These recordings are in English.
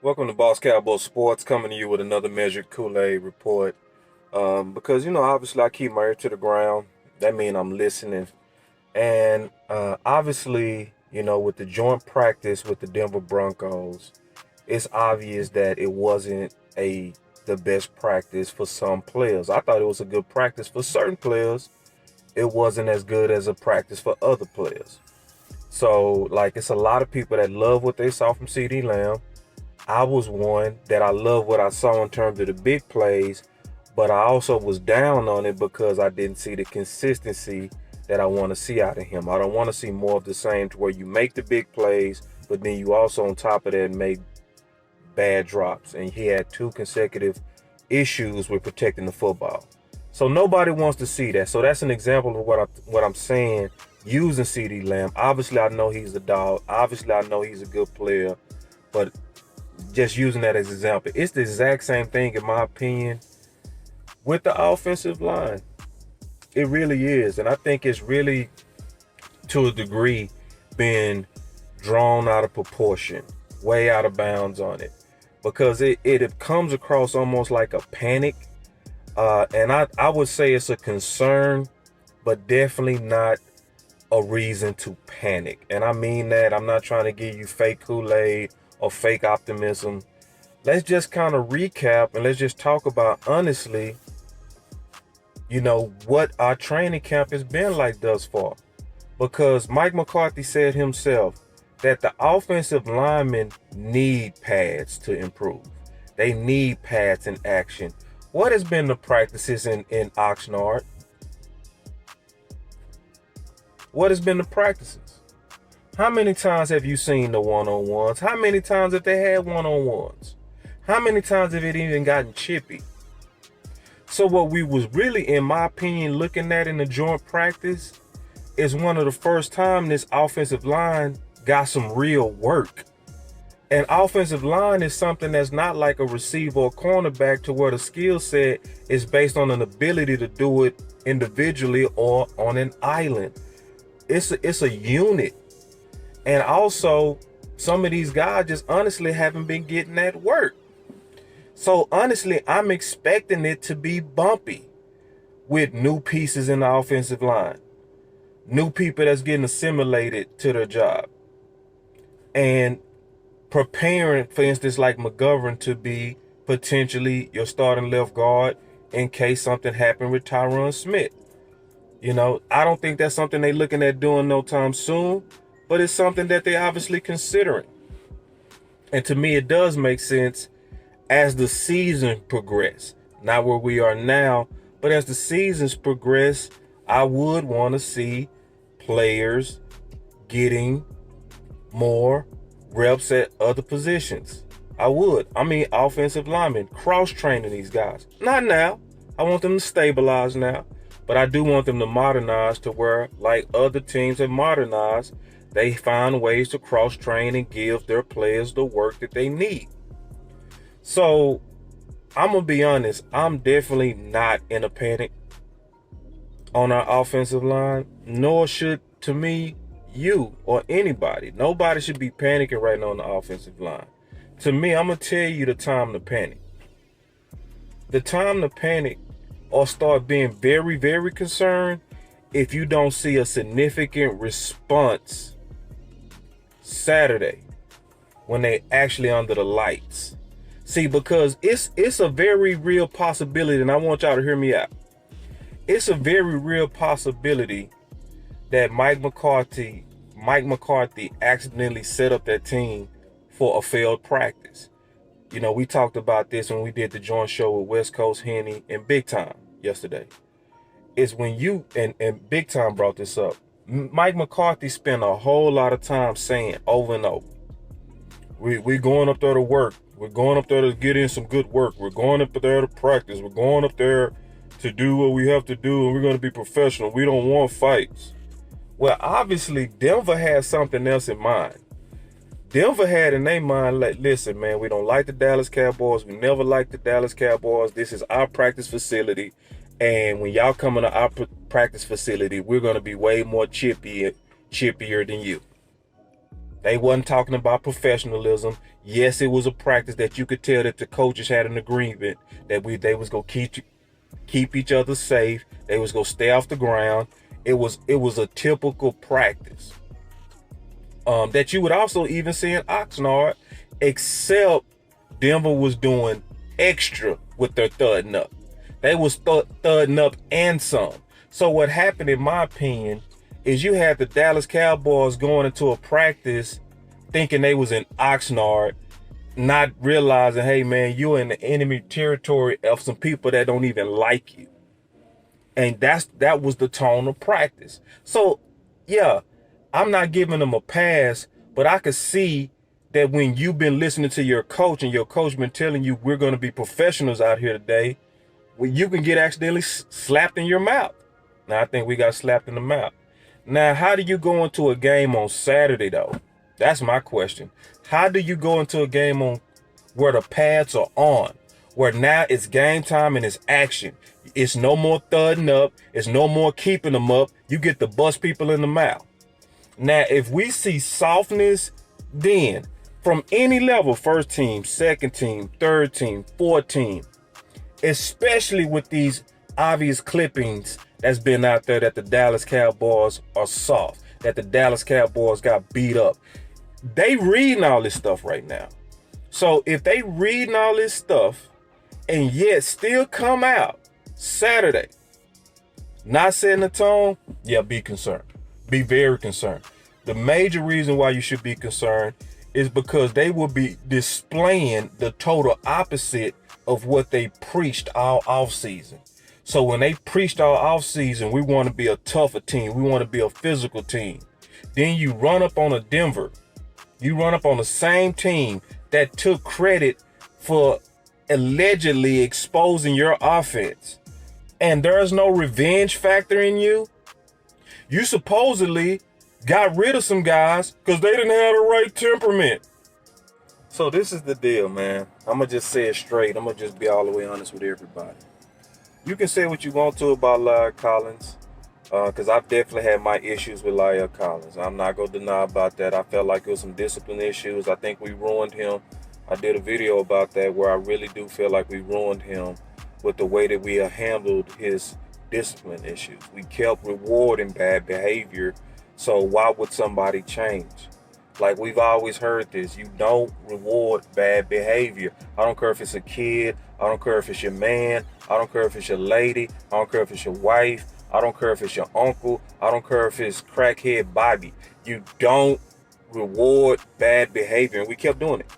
Welcome to Boss Cowboy Sports, coming to you with another measured Kool-Aid report. Because, obviously I keep my ear to the ground. That means I'm listening. And obviously, with the joint practice with the Denver Broncos, it's obvious that it wasn't the best practice for some players. I thought it was a good practice for certain players. It wasn't as good as a practice for other players. So, it's a lot of people that love what they saw from CeeDee Lamb. I was one that I love what I saw in terms of the big plays, but I also was down on it because I didn't see the consistency that I want to see out of him. I don't want to see more of the same to where you make the big plays, but then you also on top of that make bad drops. And he had 2 consecutive issues with protecting the football. So nobody wants to see that. So that's an example of what I'm saying using CeeDee Lamb. Obviously, I know he's a dog. Obviously, I know he's a good player, but just using that as an example, it's the exact same thing, in my opinion, with the offensive line. It really is. And I think it's really, to a degree, been drawn out of proportion, way out of bounds on it. Because it comes across almost like a panic. And I would say it's a concern, but definitely not a reason to panic. And I mean that. I'm not trying to give you fake Kool-Aid or fake optimism. Let's just kind of recap and let's just talk about honestly, what our training camp has been like thus far. Because Mike McCarthy said himself that the offensive linemen need pads to improve. They need pads in action. What has been the practices in Oxnard? What has been the practices? How many times have you seen the one-on-ones? How many times have they had one-on-ones? How many times have it even gotten chippy? So what we was really, in my opinion, looking at in the joint practice is one of the first time this offensive line got some real work. And offensive line is something that's not like a receiver or cornerback to where the skill set is based on an ability to do it individually or on an island. It's a unit. And also, some of these guys just honestly haven't been getting that work. So honestly, I'm expecting it to be bumpy with new pieces in the offensive line. New people that's getting assimilated to their job. And preparing, for instance, like McGovern to be potentially your starting left guard in case something happened with Tyron Smith. I don't think that's something they're looking at doing no time soon, but it's something that they're obviously considering. And to me, it does make sense as the season progresses. Not where we are now, but as the seasons progress, I would want to see players getting more reps at other positions. I would. Offensive linemen, cross-training these guys. Not now. I want them to stabilize now. But I do want them to modernize to where, like other teams have modernized, they find ways to cross-train and give their players the work that they need. So, I'm going to be honest. I'm definitely not in a panic on our offensive line, nor should, to me, you or anybody. Nobody should be panicking right now on the offensive line. To me, I'm going to tell you the time to panic. The time to panic or start being very, very concerned if you don't see a significant response Saturday when they actually under the lights. See, because it's a very real possibility, and I want y'all to hear me out. It's a very real possibility that Mike McCarthy accidentally set up that team for a failed practice. We talked about this when we did the joint show with West Coast Henny and Big Time yesterday. It's when you and Big Time brought this up. Mike McCarthy spent a whole lot of time saying over and over, we're going up there to work. We're going up there to get in some good work. We're going up there to practice. We're going up there to do what we have to do, and we're going to be professional. We don't want fights. Well, obviously, Denver has something else in mind. Denver had in their mind, like, listen, man, we don't like the Dallas Cowboys. We never liked the Dallas Cowboys. This is our practice facility. And when y'all come into our practice facility, we're going to be way more chippier than you. They wasn't talking about professionalism. Yes, it was a practice that you could tell that the coaches had an agreement that they was gonna keep each other safe. They was gonna stay off the ground. It was a typical practice that you would also even see in Oxnard, except Denver was doing extra with their thudding up. They was thudding up and some. So what happened, in my opinion, is you had the Dallas Cowboys going into a practice thinking they was in Oxnard, not realizing, hey man, you're in the enemy territory of some people that don't even like you. And that was the tone of practice. So yeah, I'm not giving them a pass, but I could see that when you've been listening to your coach and your coach been telling you we're going to be professionals out here today, well, you can get accidentally slapped in your mouth. Now, I think we got slapped in the mouth. Now, how do you go into a game on Saturday, though? That's my question. How do you go into a game on where the pads are on, where now it's game time and it's action? It's no more thudding up. It's no more keeping them up. You get to bust people in the mouth. Now, if we see softness, then from any level, first team, second team, third team, fourth team, especially with these obvious clippings that's been out there that the Dallas Cowboys are soft, that the Dallas Cowboys got beat up. They reading all this stuff right now. So if they reading all this stuff and yet still come out Saturday, not setting the tone, yeah, be concerned. Be very concerned. The major reason why you should be concerned is because they will be displaying the total opposite of what they preached all offseason. So when they preached all offseason, we want to be a tougher team. We want to be a physical team. Then you run up on a Denver. You run up on the same team that took credit for allegedly exposing your offense. And there's no revenge factor in you. You supposedly got rid of some guys because they didn't have the right temperament. So this is the deal, man. I'm going to just say it straight. I'm going to just be all the way honest with everybody. You can say what you want to about Lyle Collins, because I've definitely had my issues with Lyle Collins. I'm not going to deny about that. I felt like it was some discipline issues. I think we ruined him. I did a video about that where I really do feel like we ruined him with the way that we handled his discipline issues. We kept rewarding bad behavior. So why would somebody change? Like we've always heard this, you don't reward bad behavior. I don't care if it's a kid. I don't care if it's your man. I don't care if it's your lady. I don't care if it's your wife. I don't care if it's your uncle. I don't care if it's crackhead Bobby. You don't reward bad behavior. And we kept doing it.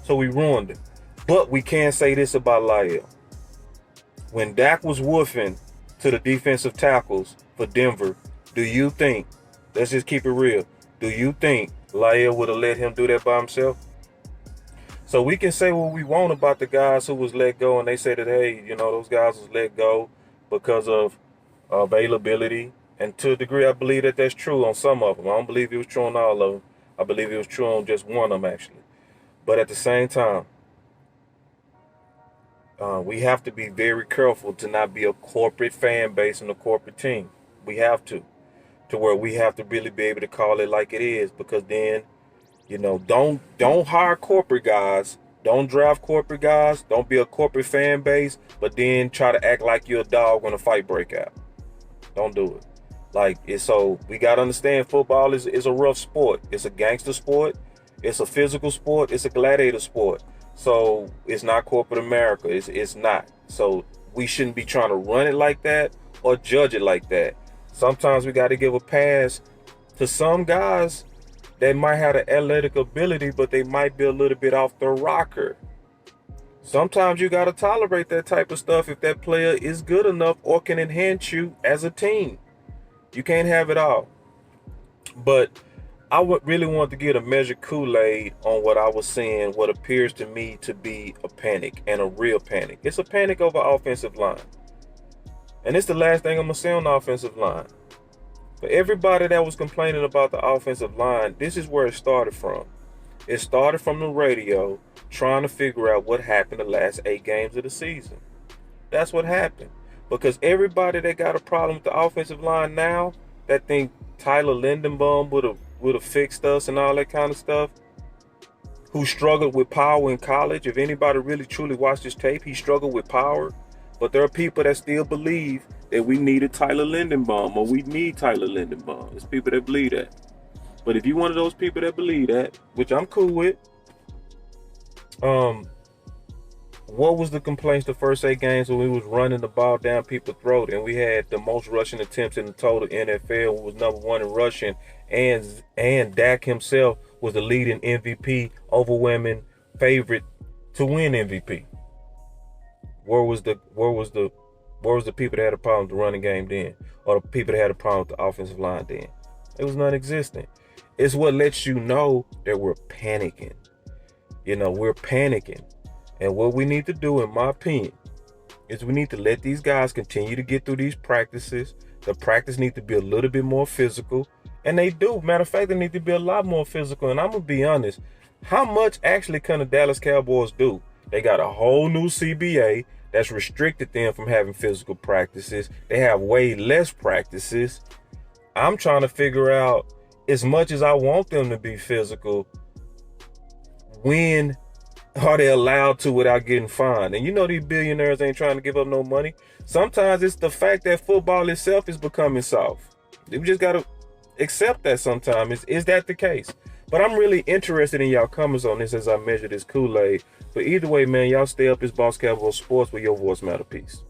So we ruined it. But we can say this about Lyle. When Dak was woofing to the defensive tackles for Denver, do you think, let's just keep it real, do you think Lyle would have let him do that by himself? So we can say what we want about the guys who was let go, and they said that, hey, you know, those guys was let go because of availability. And to a degree, I believe that that's true on some of them. I don't believe it was true on all of them. I believe it was true on just one of them, actually. But at the same time, we have to be very careful to not be a corporate fan base and a corporate team. We have to where we have to really be able to call it like it is, because then, you know, don't hire corporate guys, don't draft corporate guys, don't be a corporate fan base, but then try to act like you're a dog when a fight break out. Don't do it. Like, it's, so we got to understand football is a rough sport. It's a gangster sport. It's a physical sport. It's a gladiator sport. So it's not corporate America. It's not. So we shouldn't be trying to run it like that or judge it like that. Sometimes we got to give a pass to some guys that might have the athletic ability, but they might be a little bit off the rocker. Sometimes you got to tolerate that type of stuff if that player is good enough or can enhance you as a team. You can't have it all. But I would really want to get a measured Kool-Aid on what I was seeing, what appears to me to be a panic, and a real panic. It's a panic over offensive line. And it's the last thing I'm going to say on the offensive line. For everybody that was complaining about the offensive line, this is where it started from. It started from the radio, trying to figure out what happened the last 8 games of the season. That's what happened. Because everybody that got a problem with the offensive line now, that think Tyler Lindenbaum would would have fixed us and all that kind of stuff, who struggled with power in college. If anybody really truly watched his tape, he struggled with power. But there are people that still believe that we needed Tyler Lindenbaum, or we need Tyler Lindenbaum. There's people that believe that. But if you're one of those people that believe that, which I'm cool with, what was the complaints the first 8 games when we was running the ball down people's throat and we had the most rushing attempts in the total NFL, we was #1 in rushing, and Dak himself was the leading MVP, overwhelming favorite to win MVP. Where was the people that had a problem with the running game then, or the people that had a problem with the offensive line then? It was non-existent. It's what lets you know that we're panicking. We're panicking. And what we need to do, in my opinion, is we need to let these guys continue to get through these practices. The practice need to be a little bit more physical. And they do. Matter of fact, they need to be a lot more physical. And I'm going to be honest, how much actually can the Dallas Cowboys do? They got a whole new CBA that's restricted them from having physical practices. They have way less practices. I'm trying to figure out, as much as I want them to be physical, when are they allowed to without getting fined? And these billionaires ain't trying to give up no money. Sometimes it's the fact that football itself is becoming soft. You just got to accept that sometimes. Is that the case? But I'm really interested in y'all comments on this as I measure this Kool-Aid. But either way, man, y'all stay up. This Boss Cowboy Sports, where your voice matter. Peace.